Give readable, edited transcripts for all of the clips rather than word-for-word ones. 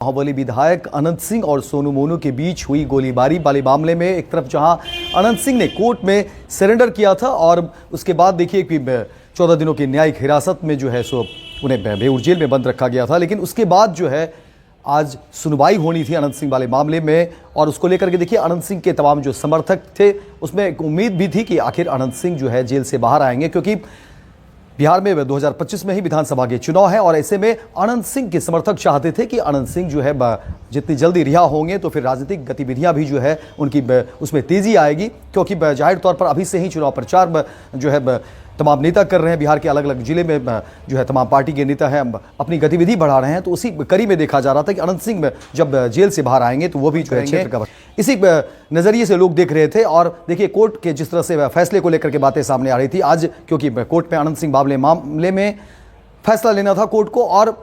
बाहुबली विधायक अनंत सिंह और सोनू मोनू के बीच हुई गोलीबारी वाले मामले में एक तरफ जहां अनंत सिंह ने कोर्ट में सरेंडर किया था और उसके बाद देखिए कि 14 दिनों की न्यायिक हिरासत में जो है सो उन्हें बेऊर जेल में बंद रखा गया था, लेकिन उसके बाद जो है आज सुनवाई होनी थी अनंत सिंह वाले मामले में। और उसको लेकर के देखिए अनंत सिंह के तमाम जो समर्थक थे उसमें एक उम्मीद भी थी कि आखिर अनंत सिंह जो है जेल से बाहर आएंगे, क्योंकि बिहार में 2025 में ही विधानसभा के चुनाव है और ऐसे में अनंत सिंह के समर्थक चाहते थे कि अनंत सिंह जो है जितनी जल्दी रिहा होंगे तो फिर राजनीतिक गतिविधियां भी जो है उनकी उसमें तेजी आएगी, क्योंकि जाहिर तौर पर अभी से ही चुनाव प्रचार जो है तमाम नेता कर रहे हैं। बिहार के अलग अलग जिले में जो है तमाम पार्टी के नेता हैं अपनी गतिविधि बढ़ा रहे हैं। तो उसी कड़ी में देखा जा रहा था कि अनंत सिंह जब जेल से बाहर आएंगे तो वो भी जो है क्षेत्र का इसी नज़रिए से लोग देख रहे थे। और देखिए कोर्ट के जिस तरह से फैसले को लेकर के बातें सामने आ रही थी आज, क्योंकि कोर्ट में अनंत सिंह बाबले मामले में फैसला लेना था कोर्ट को, और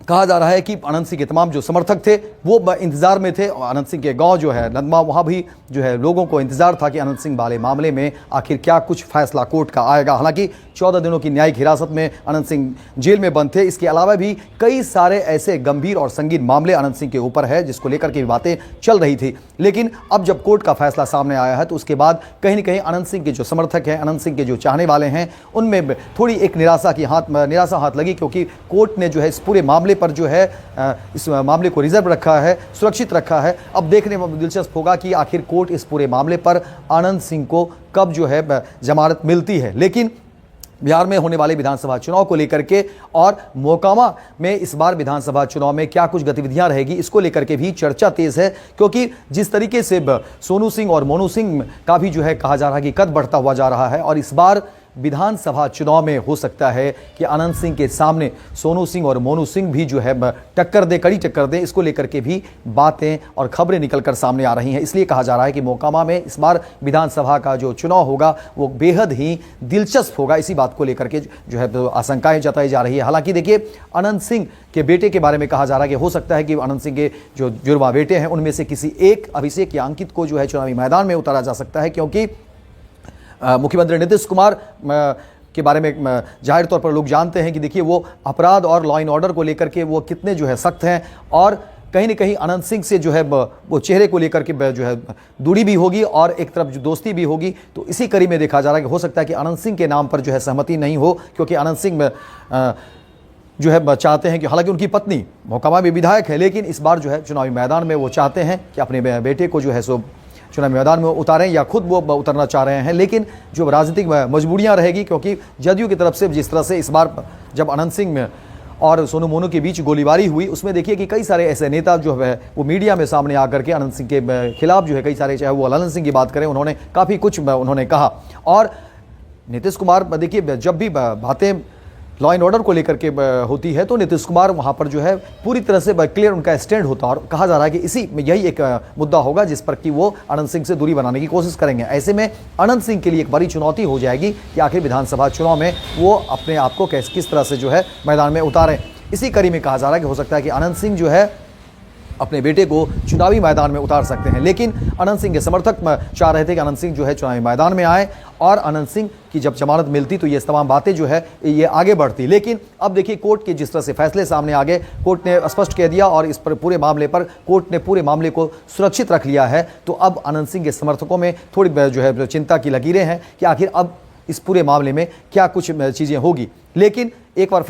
कहा जा रहा है कि अनंत सिंह के तमाम जो समर्थक थे वो इंतजार में थे। अनंत सिंह के गांव जो है नदमा, वहां भी जो है लोगों को इंतजार था कि अनंत सिंह वाले मामले में आखिर क्या कुछ फैसला कोर्ट का आएगा। हालांकि 14 दिनों की न्यायिक हिरासत में अनंत सिंह जेल में बंद थे। इसके अलावा भी कई सारे ऐसे गंभीर और संगीन मामले अनंत सिंह के ऊपर है जिसको लेकर के बातें चल रही थी। लेकिन अब जब कोर्ट का फैसला सामने आया है तो उसके बाद कहीं ना कहीं अनंत सिंह के जो समर्थक हैं, अनंत सिंह के जो चाहने वाले हैं, उनमें थोड़ी एक निराशा हाथ लगी, क्योंकि कोर्ट ने जो है इस पूरे मामले पर जो है इस मामले को रिजर्व रखा है, सुरक्षित रखा है। अब देखने में दिलचस्प होगा कि आखिर कोर्ट इस पूरे मामले पर अनंत सिंह को कब जो है जमानत मिलती है। लेकिन बिहार में होने वाले विधानसभा चुनाव को लेकर के और मोकामा में इस बार विधानसभा चुनाव में क्या कुछ गतिविधियां रहेगी, इसको लेकर के भी चर्चा तेज है, क्योंकि जिस तरीके से सोनू सिंह और मोनू सिंह का भी जो है कहा जा रहा है कि कद बढ़ता हुआ जा रहा है और इस बार विधानसभा चुनाव में हो सकता है कि अनंत सिंह के सामने सोनू सिंह और मोनू सिंह भी जो है टक्कर दे, कड़ी टक्कर दे। इसको लेकर के भी बातें और खबरें निकलकर सामने आ रही हैं। इसलिए कहा जा रहा है कि मोकामा में इस बार विधानसभा का जो चुनाव होगा वो बेहद ही दिलचस्प होगा। इसी बात को लेकर के जो है आशंकाएं जताई जा रही है। हालांकि देखिए अनंत सिंह के बेटे के बारे में कहा जा रहा है कि हो सकता है कि अनंत सिंह के जो जुड़वा बेटे हैं उनमें से किसी एक, अभिषेक या अंकित को जो है चुनावी मैदान में उतारा जा सकता है, क्योंकि मुख्यमंत्री नीतीश कुमार के बारे में जाहिर तौर पर लोग जानते हैं कि देखिए वो अपराध और लॉ एंड ऑर्डर को लेकर के वो कितने जो है सख्त हैं, और कहीं ना कहीं अनंत सिंह से जो है वो चेहरे को लेकर के जो है दूरी भी होगी और एक तरफ जो दोस्ती भी होगी। तो इसी कड़ी में देखा जा रहा है कि हो सकता है कि अनंत सिंह के नाम पर जो है सहमति नहीं हो, क्योंकि अनंत सिंह जो है चाहते हैं कि हालांकि उनकी पत्नी मोकामा में विधायक है, लेकिन इस बार जो है चुनावी मैदान में वो चाहते हैं कि अपने बेटे को जो है सो चुनावी मैदान में उतारें या खुद वो उतरना चाह रहे हैं। लेकिन जो राजनीतिक मजबूरियां रहेगी, क्योंकि जदयू की तरफ से जिस तरह से इस बार जब अनंत सिंह और सोनू मोनू के बीच गोलीबारी हुई उसमें देखिए कि कई सारे ऐसे नेता जो है वो मीडिया में सामने आकर के अनंत सिंह के खिलाफ जो है कई सारे, चाहे वो अनंत सिंह की बात करें, उन्होंने काफ़ी कुछ उन्होंने कहा। और नीतीश कुमार देखिए जब भी बातें लॉ एंड ऑर्डर को लेकर के होती है तो नीतीश कुमार वहां पर जो है पूरी तरह से क्लियर उनका स्टैंड होता है, और कहा जा रहा है कि यही एक मुद्दा होगा जिस पर कि वो अनंत सिंह से दूरी बनाने की कोशिश करेंगे। ऐसे में अनंत सिंह के लिए एक बड़ी चुनौती हो जाएगी कि आखिर विधानसभा चुनाव में वो अपने आप को किस तरह से जो है मैदान में उतारें। इसी कड़ी में कहा जा रहा है कि हो सकता है कि अनंत सिंह जो है अपने बेटे को चुनावी मैदान में उतार सकते हैं। लेकिन अनंत सिंह के समर्थक चाह रहे थे कि अनंत सिंह जो है चुनावी मैदान में आए और अनंत सिंह की जब जमानत मिलती तो ये तमाम बातें जो है ये आगे बढ़ती। लेकिन अब देखिए कोर्ट के जिस तरह से फैसले सामने आ गए, कोर्ट ने स्पष्ट कह दिया और इस पर पूरे मामले पर कोर्ट ने पूरे मामले को सुरक्षित रख लिया है। तो अब अनंत सिंह के समर्थकों में थोड़ी जो है चिंता की लकीरें हैं कि आखिर अब इस पूरे मामले में क्या कुछ चीज़ें होगी। लेकिन एक बार फिर